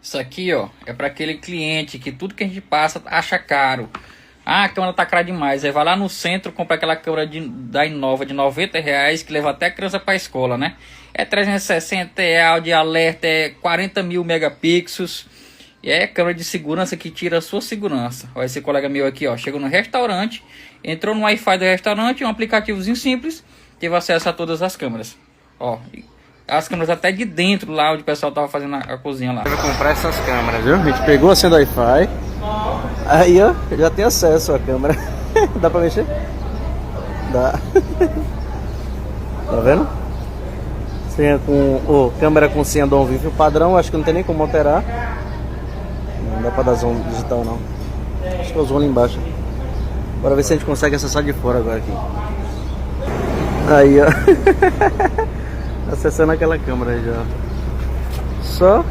Isso aqui, ó, é para aquele cliente que tudo que a gente passa acha caro. Ah, a câmera tá cara demais. Aí vai lá no centro, compra aquela câmera da Inova de R$ 90, que leva até a criança para a escola, né? É 360, é áudio alerta, é 40 mil megapixels. E é câmera de segurança que tira a sua segurança. Olha esse colega meu aqui, ó, chegou no restaurante, entrou no Wi-Fi do restaurante, um aplicativozinho simples, teve acesso a todas as câmeras. Ó, as câmeras até de dentro lá onde o pessoal tava fazendo a cozinha lá. Vai comprar essas câmeras, viu? A gente pegou a senha do Wi-Fi. Aí, ó, já tem acesso à câmera. Dá pra mexer? Dá. Tá vendo? Senha com... câmera com senha do Vivo padrão. Acho que não tem nem como alterar. Não dá pra dar zoom digital, não. Acho que eu zoom ali embaixo. Bora ver se a gente consegue acessar de fora agora aqui. Aí, ó. Acessando aquela câmera aí já. Só